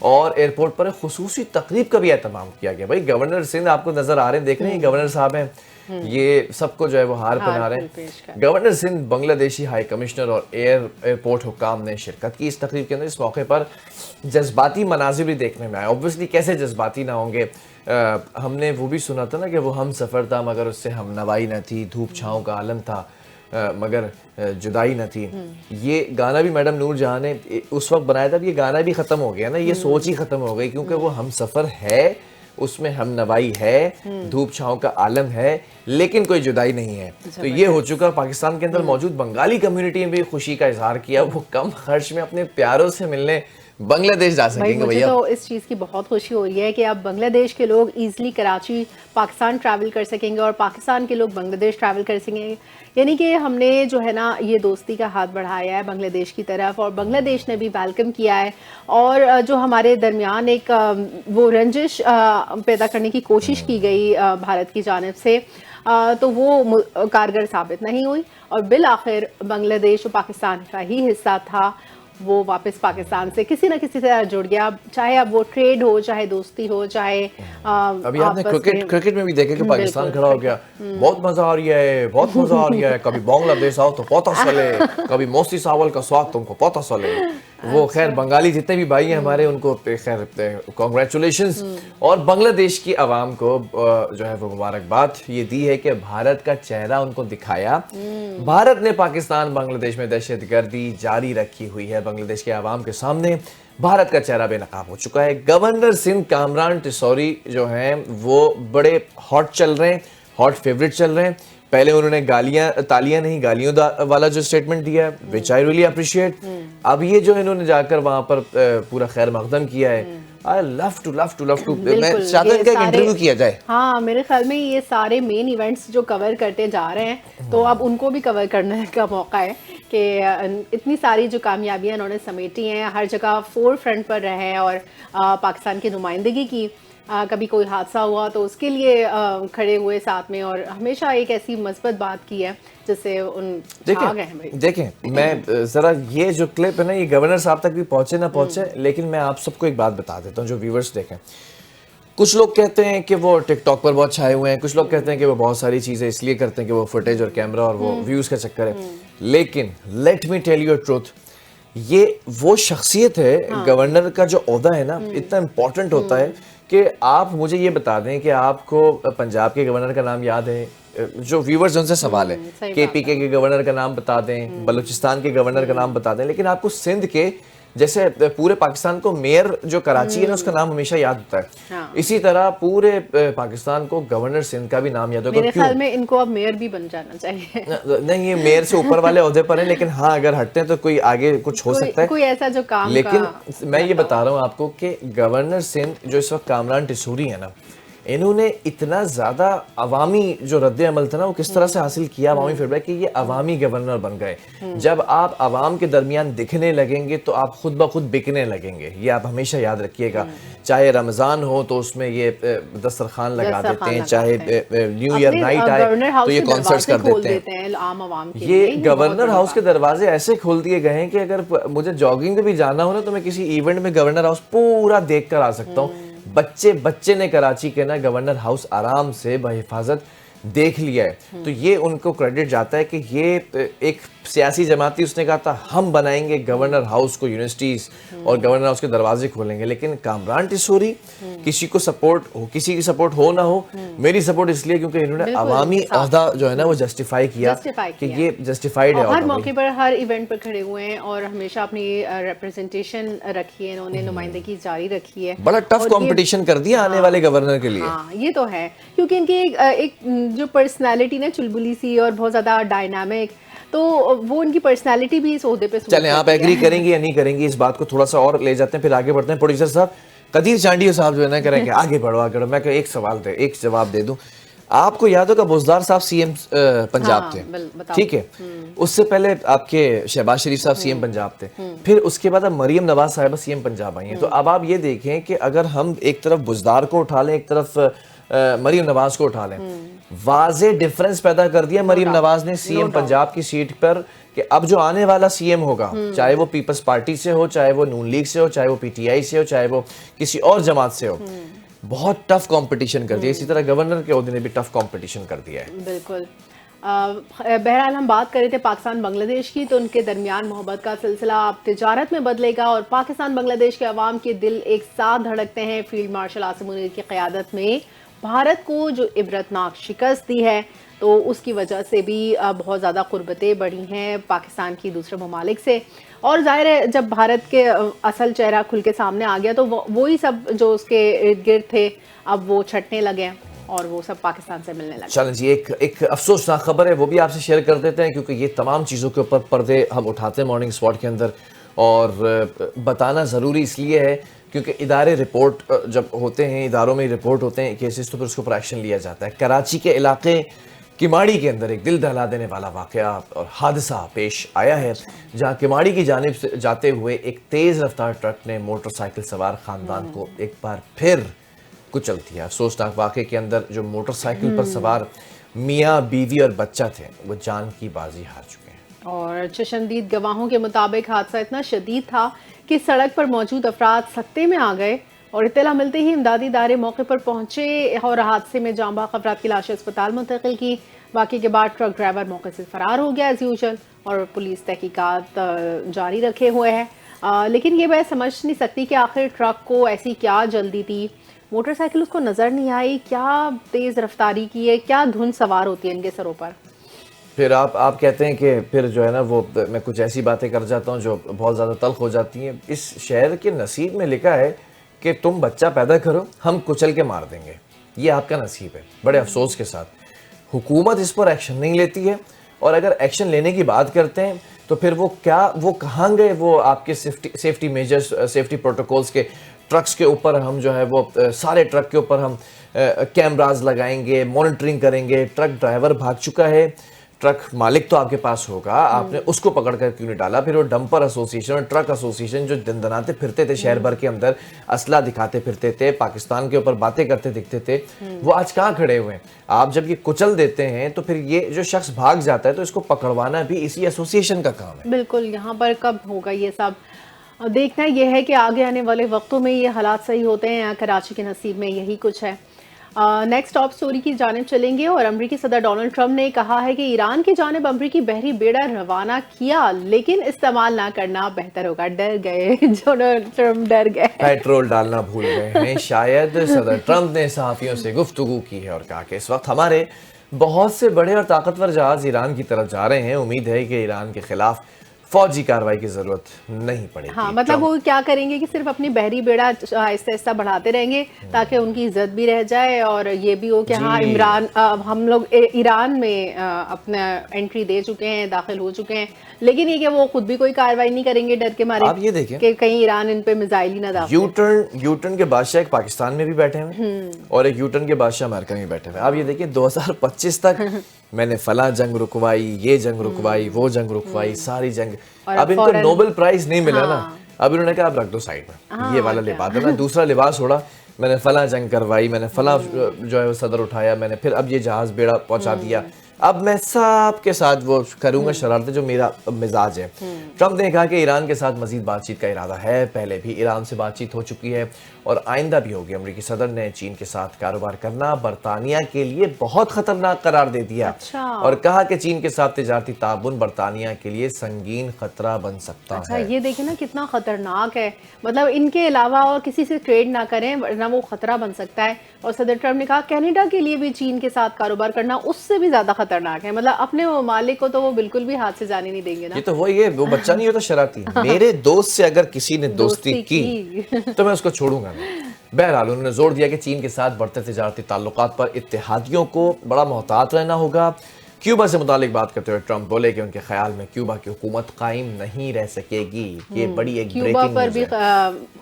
اور ایئرپورٹ پر خصوصی تقریب کا بھی اہتمام کیا گیا. بھائی گورنر سندھ آپ کو نظر آ رہے ہیں, دیکھ رہے ہیں گورنر صاحب ہیں, یہ سب کو جو ہے وہ ہار پہنا رہے ہیں. گورنر سندھ بنگلہ دیشی ہائی کمشنر اور ایئرپورٹ حکام نے شرکت کی اس تقریب کے اندر. اس موقع پر جذباتی مناظر بھی دیکھنے میں آئے. اوبویسلی کیسے جذباتی نہ ہوں گے, ہم نے وہ بھی سنا تھا نا کہ وہ ہم سفر تھا مگر اس سے ہم نوائی نہ تھی, دھوپ چھاؤں کا عالم تھا مگر جدائی نہ تھی. یہ گانا بھی میڈم نور جہاں نے اس وقت بنایا تھا, یہ گانا بھی ختم ہو گیا نا, یہ سوچ ہی ختم ہو گئی, کیونکہ وہ ہم سفر ہے, اس میں ہم نوائی ہے, دھوپ چھاؤں کا عالم ہے, لیکن کوئی جدائی نہیں ہے. تو یہ ہو چکا. پاکستان کے اندر موجود بنگالی کمیونٹی نے بھی خوشی کا اظہار کیا, وہ کم خرچ میں اپنے پیاروں سے ملنے بنگلہ دیش جا سکیں گے. مجھے تو اس چیز کی بہت خوشی ہو رہی ہے کہ اب بنگلہ دیش کے لوگ ایزلی کراچی پاکستان ٹریول کر سکیں گے اور پاکستان کے لوگ بنگلہ دیش ٹریول کر سکیں گے. یعنی کہ ہم نے جو ہے نا یہ دوستی کا ہاتھ بڑھایا ہے بنگلہ دیش کی طرف, اور بنگلہ دیش نے بھی ویلکم کیا ہے, اور جو ہمارے درمیان ایک وہ رنجش پیدا کرنے کی کوشش کی گئی بھارت کی جانب سے, تو وہ کارگر ثابت نہیں ہوئی, اور بالآخر بنگلہ دیش جو پاکستان کا ہی حصہ تھا وہ واپس پاکستان سے کسی نہ کسی طرح جڑ گیا, چاہے اب وہ ٹریڈ ہو, چاہے دوستی ہو, چاہے ابھی آپ نے کرکٹ میں بھی دیکھا کہ پاکستان کھڑا ہو گیا, بہت مزہ آ رہا ہے, بہت مزہ آ رہا ہے, کبھی بنگلہ دیش آؤ تو پوتا سلے, کبھی موسی ساول کا سواگت تم کو پوتا سلے. وہ خیر بنگالی جتنے بھی بھائی ہیں ہمارے ان کو خیر کانگریچولیشنز, اور بنگلہ دیش کی عوام کو جو ہے وہ مبارکباد یہ دی ہے کہ بھارت کا چہرہ ان کو دکھایا. بھارت نے پاکستان بنگلہ دیش میں دہشت گردی جاری رکھی ہوئی ہے. بنگلہ دیش کے عوام کے سامنے بھارت کا چہرہ بے نقاب ہو چکا ہے. گورنر سندھ کامران ٹیسوری جو ہیں وہ بڑے ہاٹ چل رہے ہیں, ہاٹ فیوریٹ چل رہے ہیں. پہلے انہوں نے تالیاں نہیں گالیوں والا جو سٹیٹمنٹ دیا ہے, which I really appreciate. اب یہ جو انہوں نے جا کر وہاں پر پورا خیر مقدم کیا ہے, I love to میں چاہتا ہوں کہ ایک انٹرویو کیا جائے. ہاں میرے خیال میں یہ سارے مین ایونٹس جو کور کرتے جا رہے ہیں تو اب ان کو بھی کور کرنے کا موقع ہے کہ اتنی ساری جو کامیابیاں انہوں نے سمیٹی ہیں, ہر جگہ فور فرنٹ پر رہے اور پاکستان کی نمائندگی کی. کبھی کوئی حادثہ ہوا تو اس کے لیے کھڑے ہوئے ساتھ میں, اور ہمیشہ ایک ایسی مثبت بات کی ہے جس سے ان آ گئے ہیں. دیکھیں میں ذرا یہ جو کلپ ہے نا یہ گورنر صاحب تک بھی پہنچے نہ پہنچے, لیکن میں آپ سب کو ایک بات بتا دیتا ہوں جو ویورز دیکھیں. کچھ لوگ کہتے ہیں کہ وہ ٹک ٹاک پر بہت چھائے ہوئے ہیں, کچھ لوگ کہتے ہیں کہ وہ بہت ساری چیزیں اس لیے کرتے ہیں کہ وہ فوٹیج اور کیمرہ اور وہ ویوز کا چکر ہے. لیکن let me tell you truth, یہ وہ شخصیت ہے, گورنر کا جو عہدہ ہے نا اتنا امپورٹنٹ ہوتا ہے کہ آپ مجھے یہ بتا دیں کہ آپ کو پنجاب کے گورنر کا نام یاد ہے, جو ویورز ان سے سوال ہے, کے پی کے گورنر کا نام بتا دیں, بلوچستان کے گورنر کا نام بتا دیں, لیکن آپ کو سندھ کے جیسے پورے پاکستان کو میئر جو کراچی ہے نا اس کا نام ہمیشہ یاد ہوتا ہے, اسی طرح پورے پاکستان کو گورنر سندھ کا بھی نام یاد ہوگا. میرے خیال میں ان کو اب میئر بھی بن جانا چاہیے. نہیں یہ میئر سے اوپر والے عہدے پر ہیں, لیکن ہاں اگر ہٹتے ہیں تو کوئی آگے کچھ ہو سکتا ہے, کوئی ایسا جو کام. لیکن میں یہ بتا رہا ہوں آپ کو کہ گورنر سندھ جو اس وقت کامران ٹیسوری ہے نا, انہوں نے اتنا زیادہ عوامی جو رد عمل تھا نا وہ کس طرح سے حاصل کیا عوامی فیڈ بیک کہ یہ عوامی گورنر بن گئے. جب آپ عوام کے درمیان دکھنے لگیں گے تو آپ خود بخود بکنے لگیں گے, یہ آپ ہمیشہ یاد رکھیے گا. چاہے رمضان ہو تو اس میں یہ دسترخوان لگا دیتے ہیں, چاہے نیو ایئر نائٹ آئے تو یہ کانسرٹس کر دیتے ہیں. یہ گورنر ہاؤس کے دروازے ایسے کھول دیے گئے ہیں کہ اگر مجھے جاگنگ پہ بھی جانا ہو نا تو میں کسی ایونٹ میں گورنر ہاؤس پورا دیکھ کر آ سکتا ہوں. بچے نے کراچی کے نا گورنر ہاؤس آرام سے بحفاظت دیکھ لیا ہے, تو یہ ان کو کریڈٹ جاتا ہے کہ یہ ایک سیاسی جماعتی اس نے کہا تھا ہم بنائیں گے گورنر ہاؤس کو یونیورسٹیز اور گورنر ہاؤس کے دروازے کھولیں گے. لیکن کامران ٹیسوری کسی کو سپورٹ ہو کسی کی سپورٹ ہو نہ ہو, میری سپورٹ اس لیے کیونکہ انہوں نے عوامی عہدہ جو ہے نا وہ جسٹیفائی کیا کہ یہ جسٹیفائیڈ ہے, ہر موقع پر ہر ایونٹ پر کھڑے ہوئے ہیں اور ہمیشہ اپنی ریپرزنٹیشن رکھی ہے, انہوں نے نمائندگی جاری رکھی ہے. بڑا ٹف کمپٹیشن کر دیا آنے والے گورنر کے لیے. ہاں یہ تو ہے, کیونکہ ان کی ایک جو پرسنالٹی نا چلبلی سی اور بہت زیادہ ڈائنامک, تو وہ ان کی پرسنالٹی بھی اس عہدے پہ. چلیں آپ ایگری کریں گے یا نہیں کریں گے اس بات کو تھوڑا سا اور لے جاتے ہیں, پھر آگے بڑھتے ہیں. پروڈیوسر صاحب قدیر چانڈیو صاحب جو ہے نا کریں کہ آگے بڑھو آگے بڑھو, میں کہ ایک سوال دے ایک جواب دے دوں. آپ کو یاد ہوگا بزدار صاحب سی ایم پنجاب تھے, ٹھیک ہے, اس سے پہلے آپ کے شہباز شریف صاحب سی ایم پنجاب تھے, پھر اس کے بعد اب مریم نواز صاحبہ سی ایم پنجاب آئی ہیں. تو اب آپ یہ دیکھیں کہ اگر ہم ایک طرف بزدار کو اٹھا لیں ایک طرف مریم نواز کو اٹھا لیں, واضح ڈیفرنس پیدا کر دیا مریم نواز نے سی ایم پنجاب کی سیٹ پر کہ اب جو آنے والا سی ایم ہوگا, چاہے وہ پیپلز پارٹی سے ہو, چاہے وہ نون لیگ سے ہو, چاہے وہ پی ٹی آئی سے ہو, چاہے وہ کسی اور جماعت سے ہو, بہت ٹف کمپٹیشن کر دیا. اسی طرح گورنر کے عہدے نے بھی ٹف کمپٹیشن کر دیا ہے. بالکل. بہرحال ہم بات کر رہے تھے پاکستان بنگلہ دیش کی, تو ان کے درمیان محبت کا سلسلہ اب تجارت میں بدلے گا اور پاکستان بنگلہ دیش کے عوام کے دل ایک ساتھ دھڑکتے ہیں. فیلڈ مارشل عاصم منیر کی قیادت میں بھارت کو جو عبرتناک شکست دی ہے, تو اس کی وجہ سے بھی بہت زیادہ قربتیں بڑھی ہیں پاکستان کی دوسرے ممالک سے. اور ظاہر ہے جب بھارت کے اصل چہرہ کھل کے سامنے آ گیا تو وہی سب جو اس کے ارد گرد تھے اب وہ چھٹنے لگے اور وہ سب پاکستان سے ملنے لگے. چلیں جی, ایک افسوسناک خبر ہے, وہ بھی آپ سے شیئر کر دیتے ہیں کیونکہ یہ تمام چیزوں کے اوپر پردے ہم اٹھاتے ہیں مارننگ اسپاٹ کے اندر, اور بتانا ضروری اس لیے ہے کیونکہ ادارے رپورٹ جب ہوتے ہیں, اداروں میں رپورٹ ہوتے ہیں کیسز, تو پھر اس کے اوپر ایکشن لیا جاتا ہے. کراچی کے علاقے کماڑی کے اندر ایک دل دہلا دینے والا واقعہ اور حادثہ پیش آیا ہے, جہاں کماڑی کی جانب سے جاتے ہوئے ایک تیز رفتار ٹرک نے موٹر سائیکل سوار خاندان کو ایک بار پھر کچل دیا. افسوسناک واقعے کے اندر جو موٹر سائیکل پر سوار میاں بیوی اور بچہ تھے وہ جان کی بازی ہار چکے ہیں. اور چشمدید گواہوں کے مطابق حادثہ اتنا شدید تھا کہ سڑک پر موجود افراد سکتے میں آ گئے, اور اطلاع ملتے ہی امدادی ادارے موقع پر پہنچے اور حادثے میں جاں بحق افراد کی لاشیں اسپتال منتقل کی. واقعے کے بعد ٹرک ڈرائیور موقع سے فرار ہو گیا ایز یوزول, اور پولیس تحقیقات جاری رکھے ہوئے ہے. لیکن یہ میں سمجھ نہیں سکتی کہ آخر ٹرک کو ایسی کیا جلدی تھی, موٹر سائیکل اس کو نظر نہیں آئی, کیا تیز رفتاری کی ہے, کیا دھن سوار ہوتی ہے ان کے سروں پر. پھر آپ کہتے ہیں کہ پھر جو ہے نا وہ میں کچھ ایسی باتیں کر جاتا ہوں جو بہت زیادہ تلخ ہو جاتی ہیں. اس شہر کے نصیب میں لکھا ہے کہ تم بچہ پیدا کرو, ہم کچل کے مار دیں گے. یہ آپ کا نصیب ہے. بڑے افسوس کے ساتھ حکومت اس پر ایکشن نہیں لیتی ہے, اور اگر ایکشن لینے کی بات کرتے ہیں تو پھر وہ کہاں گئے وہ آپ کے سیفٹی میجرز, سیفٹی پروٹوکولز کے. ٹرکس کے اوپر ہم جو ہے وہ سارے ٹرک کے اوپر ہم کیمراز لگائیں گے, مانیٹرنگ کریں گے. ٹرک ڈرائیور بھاگ چکا ہے, ٹرک مالک تو آپ کے پاس ہوگا, آپ نے اس کو پکڑ کر کیوں نہیں ڈالا؟ پھر وہ ڈمپر ایسوسیشن اور ٹرک ایسوسیشن جو دندناتے پھرتے تھے شہر بھر کے اندر, اسلحہ دکھاتے پھرتے تھے, پاکستان کے اوپر باتیں کرتے دکھتے تھے, وہ آج کہاں کھڑے ہوئے ہیں؟ آپ جب یہ کچل دیتے ہیں تو پھر یہ جو شخص بھاگ جاتا ہے تو اس کو پکڑوانا بھی اسی ایسوسیشن کا کام ہے. بالکل. یہاں پر کب ہوگا یہ سب, دیکھنا یہ ہے کہ آگے آنے والے وقتوں میں یہ حالات صحیح ہوتے ہیں. کراچی کے نصیب میں یہی کچھ ہے. نیکسٹ ٹاپ سٹوری کی جانب چلیں گے, اور امریکی صدر ڈونلڈ ٹرمپ نے کہا ہے کہ ایران کی جانب امریکی بحری بیڑا روانہ کیا, لیکن استعمال نہ کرنا بہتر ہوگا. ڈر گئے ڈونلڈ ٹرمپ, ڈر گئے, پیٹرول ڈالنا بھول گئے ہیں شاید. صدر ٹرمپ نے صحافیوں سے گفتگو کی ہے اور کہا کہ اس وقت ہمارے بہت سے بڑے اور طاقتور جہاز ایران کی طرف جا رہے ہیں, امید ہے کہ ایران کے خلاف فوجی کارروائی کی ضرورت نہیں پڑے گی. ہاں, مطلب وہ کیا کریں گے کہ صرف اپنی بحری بیڑا آہستہ آہستہ بڑھاتے رہیں گے تاکہ ان کی عزت بھی رہ جائے, اور یہ بھی ہو کہ ہاں عمران ہم لوگ ایران میں اپنا انٹری دے چکے ہیں, داخل ہو چکے ہیں, لیکن یہ کہ وہ خود بھی کوئی کارروائی نہیں کریں گے ڈر کے مارے. آپ یہ دیکھیں کہ کہیں ایران ان پہ میزائل ہی نہ داغے. یو ٹرن کے بادشاہ ایک پاکستان میں بھی بیٹھے ہیں اور ایک یو ٹرن کے بادشاہ امریکہ میں بھی بیٹھے ہوئے. آپ یہ دیکھیں 2025 تک میں نے فلاں جنگ رکوائی, یہ جنگ رکوائی, وہ جنگ رکوائی, ساری جنگ. اب ان کو نوبل پرائز نہیں ملا نا, اب انہوں نے کہا اب رکھ دو سائیڈ میں, یہ والا لباس ہے نا, دوسرا لباس اڑا, میں نے فلاں جنگ کروائی, میں نے فلاں جو ہے وہ صدر اٹھایا, میں نے پھر اب یہ جہاز بیڑا پہنچا دیا, اب میں سب کے ساتھ وہ کروں گا شرارتیں جو میرا مزاج ہے. ٹرمپ نے کہا کہ ایران کے ساتھ مزید بات چیت کا ارادہ ہے, پہلے بھی ایران سے بات چیت ہو چکی ہے اور آئندہ بھی ہوگی. امریکی صدر نے چین کے ساتھ کاروبار کرنا برطانیہ کے لیے بہت خطرناک قرار دے دیا اور کہا کہ چین کے ساتھ تجارتی تعاون برطانیہ کے لیے سنگین خطرہ بن سکتا ہے. یہ دیکھیں نا کتنا خطرناک ہے, مطلب ان کے علاوہ اور کسی سے ٹریڈ نہ کریں ورنہ وہ خطرہ بن سکتا ہے. اور صدر ٹرمپ نے کہا کینیڈا کے لیے بھی چین کے ساتھ کاروبار کرنا اس سے بھی زیادہ خطرناک ہے, مطلب اپنے ممالک کو تو وہ بالکل بھی ہاتھ سے جانے نہیں دیں گے نا. یہ تو وہی ہے, وہ بچہ نہیں ہوتا شرارتی. میرے دوست سے اگر کسی نے دوستی کی تو میں اس کو چھوڑوں گا نہیں. بہرحال انہوں نے زور دیا کہ چین کے ساتھ بڑھتے تجارتی تعلقات پر اتحادیوں کو بڑا محتاط رہنا ہوگا. کیوبا سے متعلق بات کرتے ہوئے ٹرمپ بولے کہ ان کے خیال میں کیوبا کی حکومت قائم نہیں رہ سکے گی. یہ بڑی ایک کیوبا پر بھی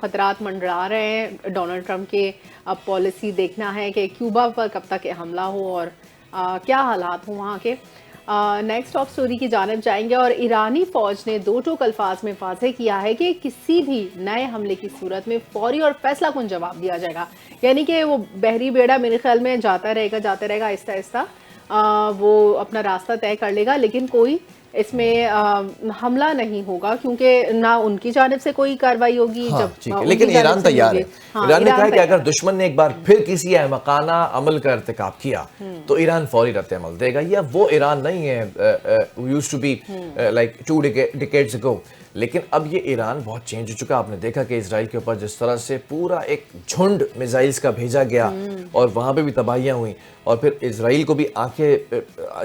خطرات منڈرا رہے ہیں. ڈونلڈ ٹرمپ کے اب پالیسی دیکھنا ہے کہ کیوبا پر کب تک حملہ ہو اور کیا حالات ہوں وہاں کے. نیکسٹ ٹاپ سٹوری کی جانب جائیں گے, اور ایرانی فوج نے دو ٹوک الفاظ میں واضح کیا ہے کہ کسی بھی نئے حملے کی صورت میں فوری اور فیصلہ کن جواب دیا جائے گا. یعنی کہ وہ بحری بیڑا میرے خیال میں جاتا رہے گا آہستہ آہستہ وہ اپنا راستہ طے کر لے گا, لیکن کوئی اس میں حملہ نہیں ہوگا کیونکہ نہ ان کی جانب سے کوئی کارروائی ہوگی. لیکن ایران تیار ہے. ایران نے کہا ہے کہ اگر دشمن نے ایک بار پھر کسی احمقانہ عمل کا ارتکاب کیا تو ایران فوری رد عمل دے گا. یہ وہ ایران نہیں ہے used to be like 2 decades ago. لیکن اب یہ ایران بہت چینج ہو چکا. آپ نے دیکھا کہ اسرائیل کے اوپر جس طرح سے پورا ایک جھنڈ میزائلز کا بھیجا گیا اور وہاں پہ بھی تباہیاں ہوئیں, اور پھر اسرائیل کو بھی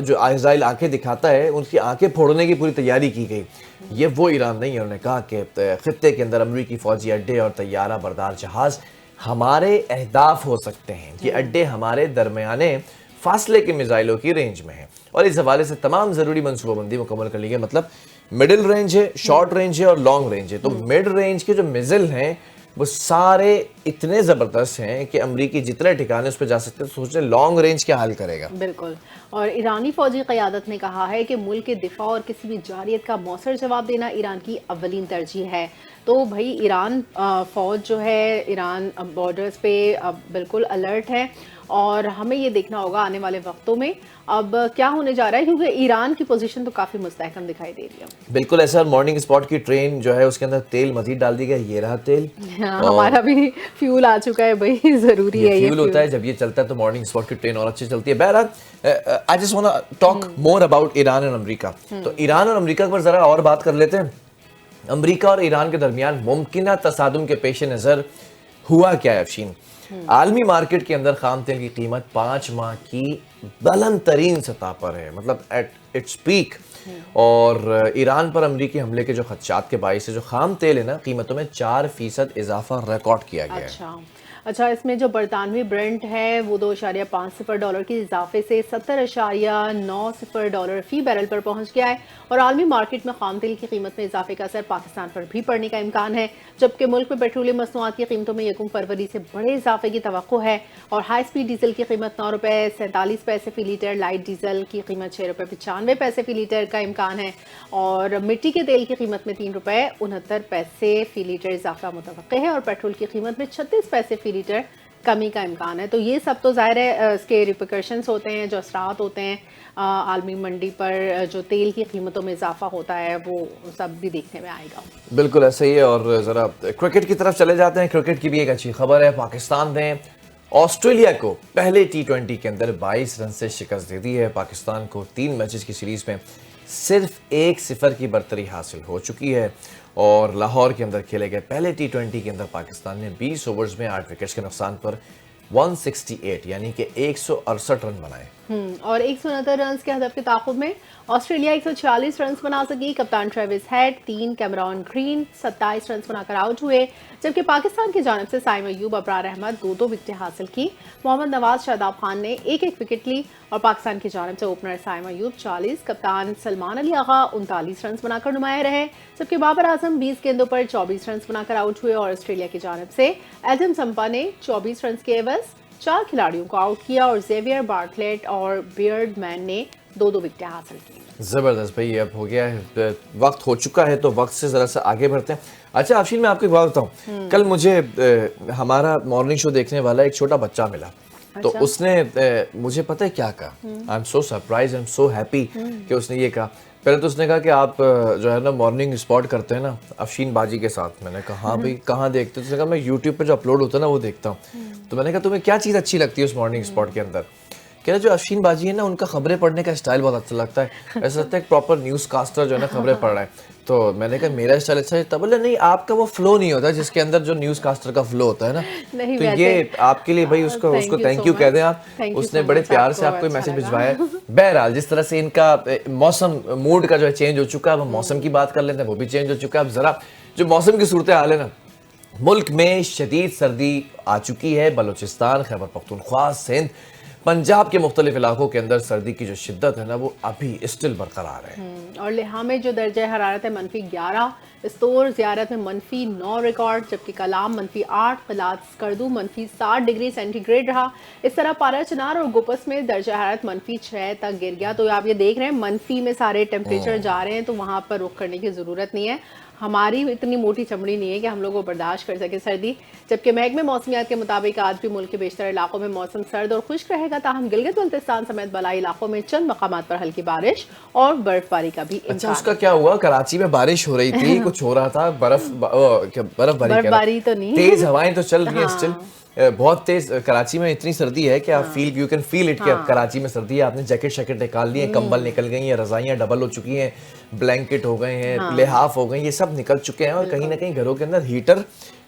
جو اسرائیل آنکھیں دکھاتا ہے ان کی آنکھیں پھوڑنے کی پوری تیاری کی گئی. یہ وہ ایران نہیں ہے. انہوں نے کہا کہ خطے کے اندر امریکی فوجی اڈے اور طیارہ بردار جہاز ہمارے اہداف ہو سکتے ہیں. یہ اڈے ہمارے درمیانے فاصلے کے میزائلوں کی رینج میں ہیں, اور اس حوالے سے تمام ضروری منصوبہ بندی مکمل کر لی گئی. مطلب مڈل رینج ہے, شارٹ رینج ہے اور لانگ رینج ہے. تو مڈ رینج کے جو میزل ہیں وہ سارے اتنے زبردست ہیں کہ امریکی جتنے ٹھکانے اس پہ جا سکتے ہیں. سوچیں لانگ رینج کیا حل کرے گا. بالکل. اور ایرانی فوجی قیادت نے کہا ہے کہ ملک کے دفاع اور کسی بھی جارحیت کا مؤثر جواب دینا ایران کی اولین ترجیح ہے. تو بھائی ایران فوج جو ہے ایران بارڈرز پہ بالکل الرٹ ہے, اور ہمیں یہ دیکھنا ہوگا آنے والے وقتوں میں اب کیا ہونے جا رہا ہے, کیونکہ ایران کی پوزیشن تو کافی مستحکم دکھائی دے رہی ہے. بالکل ایسا. مارننگ اسپاٹ کی ٹرین جو ہے اس کے اندر تیل مزید ڈال دی گیا. یہ رہا تیل. ہمارا بھی فیول آ چکا ہے بھائی, ضروری ہے. یہ فیول ہوتا ہے جب یہ چلتا ہے تو مارننگ اسپاٹ کی ٹرین اور اچھی چلتی ہے. بہرحال I just want to talk more about Iran اور امریکہ. تو ایران اور امریکہ پر ذرا اور بات کر لیتے ہیں. امریکہ اور ایران کے درمیان ممکنہ تصادم کے پیش نظر ہوا کیا ہے افشین؟ عالمی مارکیٹ کے اندر خام تیل کی قیمت 5 ماہ کی بلند ترین سطح پر ہے, مطلب ایٹ اٹس پیک. اور ایران پر امریکی حملے کے جو خدشات کے باعث سے جو خام تیل ہے نا, قیمتوں میں 4% اضافہ ریکارڈ کیا گیا ہے. اچھا, اس میں جو برطانوی برنٹ ہے وہ $2.50 کے اضافے سے $70.90 فی بیرل پر پہنچ گیا ہے. اور عالمی مارکیٹ میں خام تیل کی قیمت میں اضافے کا اثر پاکستان پر بھی پڑنے کا امکان ہے, جبکہ ملک میں پیٹرولیم مصنوعات کی قیمتوں میں 1 فروری سے بڑے اضافے کی توقع ہے. اور ہائی سپیڈ ڈیزل کی قیمت $9.47 فی لیٹر, لائٹ ڈیزل کی قیمت $6.95 فی لیٹر کا امکان ہے, اور مٹی کے تیل کی قیمت میں $3.69 فی لیٹر اضافہ متوقع ہے, اور پیٹرول کی قیمت میں 36 پیسے فی لیٹر کمی کا امکان ہے. تو یہ سب تو ظاہر ہے اس کے ریپرکشنز ہوتے ہیں, جو اثرات ہوتے ہیں عالمی منڈی پر جو تیل کی قیمتوں میں اضافہ ہوتا ہے, وہ سب بھی دیکھنے میں آئے گا. بالکل ایسا ہی ہے. اور ذرا کرکٹ کی طرف چلے جاتے ہیں. کرکٹ کی بھی ایک اچھی خبر ہے. پاکستان نے آسٹریلیا کو پہلے T20 کے اندر 22 رن سے شکست دے دی ہے. پاکستان کو 3 میچز کی سیریز میں صرف 1-0 کی برتری حاصل ہو چکی ہے, اور لاہور کے اندر کھیلے گئے پہلے T20 کے اندر پاکستان نے 20 اوورز میں 8 وکٹس کے نقصان پر 168 یعنی کہ 168 رن بنائے. اور 169 رنز کے ہدف کے تعاقب میں آسٹریلیا 146 رنز بنا سکی. کپتان Travis Head 3, Cameron Green 27 runs بنا کر آؤٹ ہوئے, جبکہ پاکستان کی جانب سے سائم ایوب, ابرار احمد 2 وکٹیں حاصل کی. محمد نواز, شاداب خان نے 1 وکٹ لی, اور پاکستان کی جانب سے اوپنر سائم ایوب 40, کپتان سلمان علی آغا 39 رنز بنا کر نمایاں رہے, جبکہ بابر اعظم 20 گیندوں پر 24 رنز بنا کر آؤٹ ہوئے. اور آسٹریلیا کی جانب سے ایڈم سمپا نے 24 رنز کے عوض 4 کھلاڑیوں کو آؤٹ کیا, اور زیویئر بارٹلیٹ اور بیئرڈ مین نے 2 وکٹیں حاصل کی. زبردست بھائی. اب ہو گیا ہے, وقت ہو چکا ہے, تو وقت سے ذرا سا آگے بڑھتے ہیں. اچھا افشین, میں آپ کو ایک بات بتاؤں. کل مجھے ہمارا مارننگ شو دیکھنے والا ایک چھوٹا بچہ ملا, تو اس نے مجھے پتہ ہے کیا کہا. I am so surprise, I am so happy کہ اس نے یہ کہا. پہلے تو اس نے کہا کہ آپ جو ہے نا مارننگ اسپاٹ کرتے ہیں نا افشین باجی کے ساتھ. میں نے کہا ہاں بھائی کہاں دیکھتے ہو؟ اس نے کہا میں یوٹیوب پہ جو اپلوڈ ہوتا ہے نا وہ دیکھتا ہوں. تو میں نے کہا تمہیں کیا چیز اچھی لگتی ہے اس مارننگ اسپاٹ کے اندر؟ کہہ رہے جو افشین باجی ہے نا ان کا خبریں پڑھنے کا اسٹائل بہت اچھا لگتا ہے, ایسا لگتا ہے ایک پراپر نیوز کاسٹر جو ہے نا خبریں پڑھ رہا ہے. تو میں نے کہا میرا اسٹائل اچھا ہے. تب نہیں, آپ کا وہ فلو نہیں ہوتا جس کے اندر جو نیوز کاسٹر کا فلو ہوتا ہے نا. تو یہ آپ کے لیے بھائی اس کو تھینک یو کہہ دیں آپ. اس نے بڑے پیار سے آپ کو میسج بھجوایا ہے. بہرحال جس طرح سے ان کا موسم موڈ کا جو ہے چینج ہو چکا ہے, اب ہم موسم کی بات کر لیتے ہیں, وہ بھی چینج ہو چکا ہے. اب ذرا جو موسم کی صورتحال ہے نا, ملک میں شدید سردی آ چکی ہے. بلوچستان, خیبر پختونخوا, سندھ, پنجاب کے مختلف علاقوں کے اندر سردی کی جو شدت ہے نا وہ ابھی اسٹل برقرار ہے. اور لہا میں جو درجہ حرارت ہے -11, استور زیارت میں -9 ریکارڈ, جبکہ Kalam -8, Kalat Skardu -7 degree centigrade رہا. اس طرح پارا چنار اور گوپس میں درجہ حرارت -6 تک گر گیا. تو آپ یہ دیکھ رہے ہیں منفی میں سارے ٹیمپریچر جا رہے ہیں, تو وہاں پر رخ کرنے کی ضرورت نہیں ہے. ہماری اتنی موٹی چمڑی نہیں ہے کہ ہم لوگ وہ برداشت کر سکیں سردی، جبکہ محکمہ موسمیات کے مطابق آج بھی ملک کے بیشتر علاقوں میں موسم سرد اور خشک رہے گا، تاہم گلگت بلتستان سمیت بالائی علاقوں میں چند مقامات پر ہلکی بارش اور برف باری کا بھی اچھا امکان۔ اس کا کیا ہوا؟ کراچی میں بارش ہو رہی تھی، کچھ ہو رہا تھا، برف باری تو نہیں، تیز ہوائیں تو چل رہی ہیں اسٹل، بہت تیز کراچی میں اتنی سردی ہے کہ آپ یو کین فیل اٹ کہ اب کراچی میں سردی ہے، آپ نے جیکٹ شیکٹ نکال لی ہیں، کمبل نکل گئی ہیں، رضائیاں ڈبل ہو چکی ہیں، بلینکٹ ہو گئے ہیں، لحاف ہو گئے ہیں، یہ سب نکل چکے ہیں، اور کہیں نہ کہیں گھروں کے اندر ہیٹر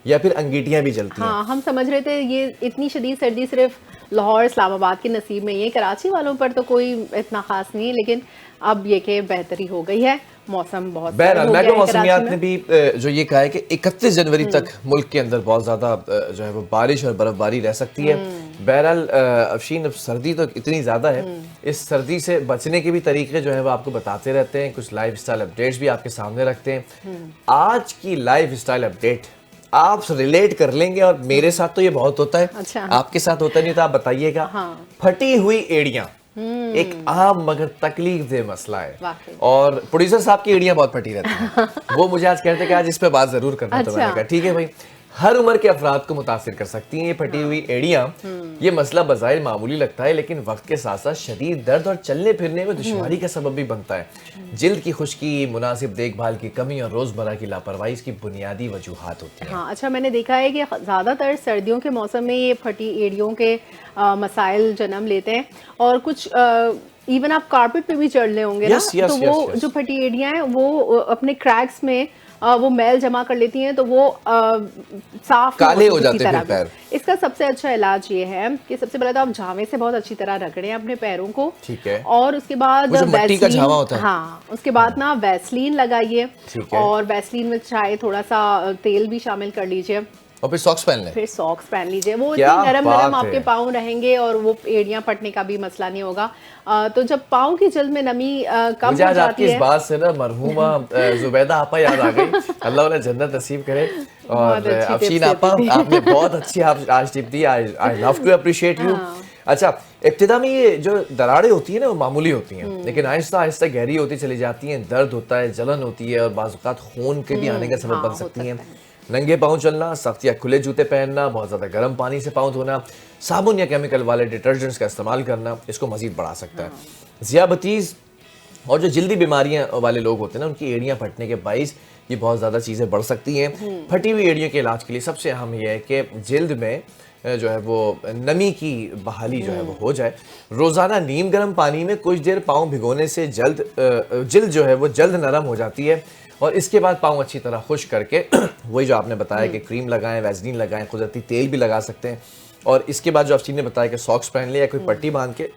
یا پھر انگیٹیاں بھی جلتی ہیں۔ ہاں ہم سمجھ رہے تھے یہ اتنی شدید سردی صرف لاہور اسلام آباد کے نصیب میں ہی ہے، کراچی والوں پر تو کوئی اتنا خاص نہیں ہے، لیکن اب یہ کہ بہتری ہو گئی ہے، موسم بہت بہرحال ہو گیا محکمہ ہے موسمیات کراچی نے میں۔ بھی جو یہ کہا ہے کہ 31 جنوری تک ملک کے اندر بہت زیادہ جو ہے وہ بارش اور برف باری رہ سکتی ہے۔ بہرحال افشین، اب سردی تو اتنی زیادہ ہے، اس سردی سے بچنے کے بھی طریقے جو ہے وہ آپ کو بتاتے رہتے ہیں، کچھ لائف اسٹائل اپڈیٹس بھی آپ کے سامنے رکھتے ہیں۔ آج کی لائف اسٹائل اپڈیٹ آپ ریلیٹ کر لیں گے، اور میرے ساتھ تو یہ بہت ہوتا ہے، اچھا، آپ کے ساتھ ہوتا نہیں، تو آپ بتائیے گا۔ پھٹی ہوئی ایڑیاں ایک عام مگر تکلیف دہ مسئلہ ہے، واقعی، اور پروڈیوسر صاحب کی ایڑیاں بہت پھٹی رہتی ہیں، وہ مجھے آج کہتے ہیں کہ آج اس پہ بات ضرور کرنا، تو میں نے کہا ٹھیک ہے بھائی، ہر عمر کے افراد کو متاثر کر سکتی ہیں یہ پھٹی ہوئی ایڑیاں۔ یہ مسئلہ بظاہر معمولی لگتا ہے، لیکن وقت کے ساتھ ساتھ شدید درد اور چلنے پھرنے میں دشواری کا سبب بھی بنتا ہے۔ جلد کی خشکی، مناسب دیکھ بھال کی کمی اور روزمرہ کی لاپرواہی اس کی بنیادی وجوہات ہوتی ہیں۔ ہاں اچھا، میں نے دیکھا ہے کہ زیادہ تر سردیوں کے موسم میں یہ پھٹی ایڑیوں کے مسائل جنم لیتے ہیں، اور کچھ ایون آپ کارپٹ پہ بھی چڑھ لے ہوں گے نا، تو وہ جو پھٹی ایڑیاں ہیں وہ اپنے کریکس میں وہ میل جمع کر لیتی ہیں، تو وہ صاف کالے ہو جاتے طرح پھر پیر۔ اس کا سب سے اچھا علاج یہ ہے کہ سب سے پہلے تو آپ جھاوے سے بہت اچھی طرح رگڑیں اپنے پیروں کو، ٹھیک ہے، اور اس کے بعد مٹی کا جھاوا ہوتا ہے، ہاں اس کے بعد نا ویسلین لگائیے، اور ویسلین میں چاہے تھوڑا سا تیل بھی شامل کر لیجئے، اور پھر ساکس پہن لیں، پھر ساکس پہن لیجئے، وہ اتنی نرم نرم آپ کے پاؤں رہیں گے، اور وہ ایڑیاں پھٹنے کا بھی مسئلہ نہیں ہوگا۔ تو جب پاؤں کی جلد میں نمی کم ہو مجھے آپ کی جاتی اس ہے، بات سے نا مرحومہ زبیدہ آپا یاد آ گئی، اللہ انہیں جنت نصیب کرے۔ اور افشین آپا، آپ نے بہت اچھی آج ٹپ دی، آئی لو ٹو اپریشیٹ یو۔ اچھا، ابتدا میں یہ جو دراڑیں ہوتی ہیں نا وہ معمولی ہوتی ہیں، لیکن آہستہ آہستہ گہری ہوتی چلی جاتی ہیں، درد ہوتا ہے، جلن ہوتی ہے، اور بعض اوقات خون کے بھی آنے کا سبب بن سکتی ہیں۔ ننگے پاؤں چلنا، سخت یا کھلے جوتے پہننا، بہت زیادہ گرم پانی سے پاؤں دھونا، صابن یا کیمیکل والے ڈٹرجنٹس کا استعمال کرنا اس کو مزید بڑھا سکتا ہے۔ ذیابطیس اور جو جلدی بیماریاں والے لوگ ہوتے ہیں نا، ان کی ایڑیاں پھٹنے کے باعث یہ بہت زیادہ چیزیں بڑھ سکتی ہیں۔ پھٹی ہوئی ایڑیوں کے علاج کے لیے سب سے اہم یہ ہے کہ جلد میں جو ہے وہ نمی کی بحالی جو ہے وہ ہو جائے۔ روزانہ نیم گرم پانی میں کچھ دیر پاؤں بھگونے سے جلد جو ہے وہ جلد نرم ہو جاتی ہے، اور اس کے بعد پاؤں اچھی طرح خشک کر کے وہی جو آپ نے بتایا کہ کریم لگائیں، ویزلین لگائیں، قدرتی تیل بھی لگا سکتے ہیں، اور اس کے بعد جو افشین نے بتایا کہ ساکس پہن لے یا کوئی پٹی باندھ کے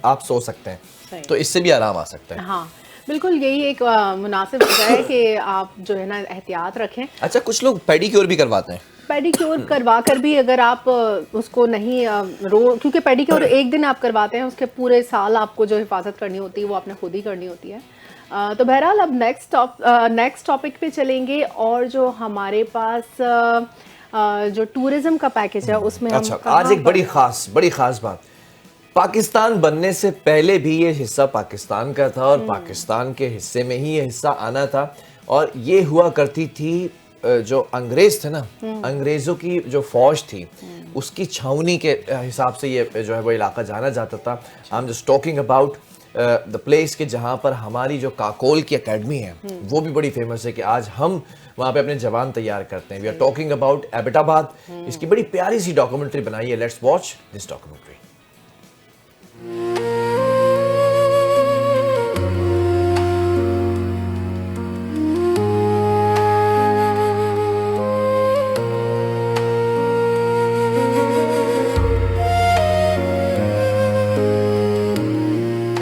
آپ سو سکتے ہیں، تو اس سے بھی آرام آ سکتا ہے۔ ہاں بالکل، یہی ایک مناسب وجہ ہے کہ آپ جو ہے نا احتیاط رکھیں۔ اچھا، کچھ لوگ پیڈی کیور بھی کرواتے ہیں، پیڈی کیور کروا کر بھی اگر آپ اس کو نہیں کیونکہ پیڈی کیور ایک دن آپ کرواتے ہیں، اس کے پورے سال آپ کو جو حفاظت کرنی ہوتی ہے وہ آپ نے خود ہی کرنی ہوتی ہے۔ تو بہرحال اب نیکسٹ ٹاپک پہ چلیں گے، اور جو ہمارے پاس جو ٹورزم کا پیکج ہے اس میں ہم اچھا آج ایک بڑی خاص بات، پاکستان بننے سے پہلے بھی یہ حصہ پاکستان کا تھا، اور پاکستان کے حصے میں ہی یہ حصہ آنا تھا، اور یہ ہوا کرتی تھی جو انگریز تھے نا، انگریزوں کی جو فوج تھی اس کی چھاونی کے حساب سے یہ جو ہے وہ علاقہ جانا جاتا تھا۔ I'm just talking about the place کہ جہاں پر ہماری جو کاکول کی اکیڈمی ہے وہ بھی بڑی فیمس ہے، کہ آج ہم وہاں پہ اپنے جوان تیار کرتے ہیں۔ We are talking about Abbottabad. اس کی بڑی پیاری سی ڈاکومنٹری بنائی ہے، let's watch this documentary.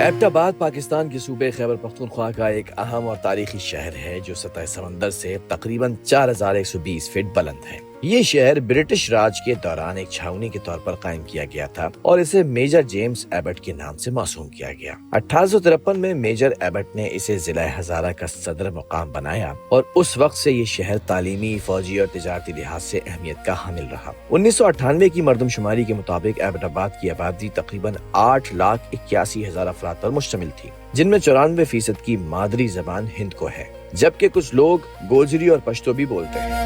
Abbottabad Pakistan کے صوبے خیبر پختونخوا کا ایک اہم اور تاریخی شہر ہے جو سطح سمندر سے تقریباً 4120 فٹ بلند ہے۔ یہ شہر برٹش راج کے دوران ایک چھاؤنی کے طور پر قائم کیا گیا تھا اور اسے میجر جیمز ایبٹ کے نام سے موسوم کیا گیا۔ 1853 میں میجر ایبٹ نے اسے ضلع ہزارہ کا صدر مقام بنایا اور اس وقت سے یہ شہر تعلیمی، فوجی اور تجارتی لحاظ سے اہمیت کا حامل رہا۔ 1998 کی مردم شماری کے مطابق ایبٹ آباد کی آبادی تقریباً 8,81,000 افراد پر مشتمل تھی، جن میں 94% کی مادری زبان ہند کو ہے، جبکہ کچھ لوگ گوجری اور پشتو بھی بولتے ہیں۔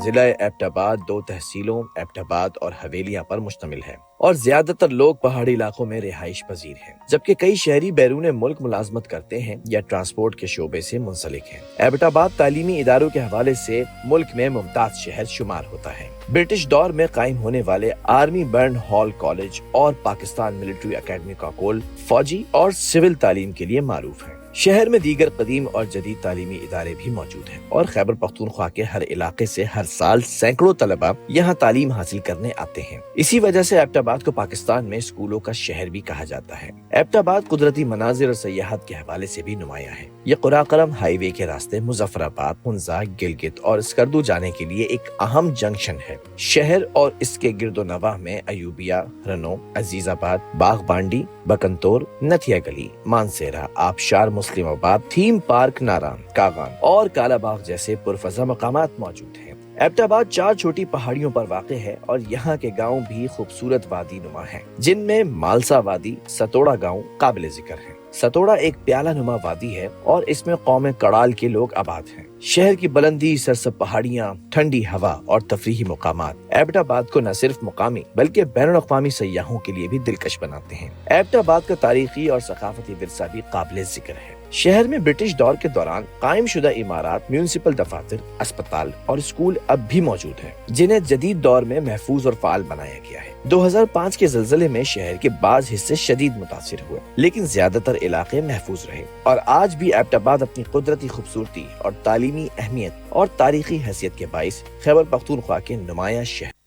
ضلع ایبٹ آباد 2 تحصیلوں ایبٹ آباد اور حویلیاں پر مشتمل ہے اور زیادہ تر لوگ پہاڑی علاقوں میں رہائش پذیر ہیں، جبکہ کئی شہری بیرون ملک ملازمت کرتے ہیں یا ٹرانسپورٹ کے شعبے سے منسلک ہیں۔ ایبٹ آباد تعلیمی اداروں کے حوالے سے ملک میں ممتاز شہر شمار ہوتا ہے۔ برٹش دور میں قائم ہونے والے آرمی برن ہال کالج اور پاکستان ملٹری اکیڈمی کاکول فوجی اور سول تعلیم کے لیے معروف ہے۔ شہر میں دیگر قدیم اور جدید تعلیمی ادارے بھی موجود ہیں اور خیبر پختونخوا کے ہر علاقے سے ہر سال سینکڑوں طلبہ یہاں تعلیم حاصل کرنے آتے ہیں۔ اسی وجہ سے ایبٹ آباد کو پاکستان میں اسکولوں کا شہر بھی کہا جاتا ہے۔ ایبٹ آباد قدرتی مناظر اور سیاحت کے حوالے سے بھی نمایاں ہے۔ یہ قراقرم ہائی وے کے راستے مظفر آباد، ہنزا، گلگت اور اسکردو جانے کے لیے ایک اہم جنکشن ہے۔ شہر اور اس کے گرد و نواح میں ایوبیہ، رنو، عزیز آباد، باغ بانڈی، بکنتور، نتھیا گلی، مانسیرا، آبشار مسلم آباد، تھیم پارک ناران، کاغان اور کالا باغ جیسے پرفضا مقامات موجود ہیں۔ ایبٹ آباد 4 چھوٹی پہاڑیوں پر واقع ہے اور یہاں کے گاؤں بھی خوبصورت وادی نما ہیں، جن میں مالسا وادی، ستوڑا گاؤں قابل ذکر ہے۔ ستوڑا ایک پیالہ نما وادی ہے اور اس میں قوم کڑال کے لوگ آباد ہیں۔ شہر کی بلندی، سرسب پہاڑیاں، ٹھنڈی ہوا اور تفریحی مقامات ایبٹ آباد کو نہ صرف مقامی بلکہ بین الاقوامی سیاحوں کے لیے بھی دلکش بناتے ہیں۔ ایبٹ آباد کا تاریخی اور ثقافتی ورثہ بھی قابل ذکر ہے۔ شہر میں برٹش دور کے دوران قائم شدہ عمارات، میونسپل دفاتر، اسپتال اور اسکول اب بھی موجود ہیں، جنہیں جدید دور میں محفوظ اور فعال بنایا گیا ہے۔ 2005 کے زلزلے میں شہر کے بعض حصے شدید متاثر ہوئے، لیکن زیادہ تر علاقے محفوظ رہے اور آج بھی ایبٹ آباد اپنی قدرتی خوبصورتی اور تعلیمی اہمیت اور تاریخی حیثیت کے باعث خیبر پختونخوا کے نمایاں شہر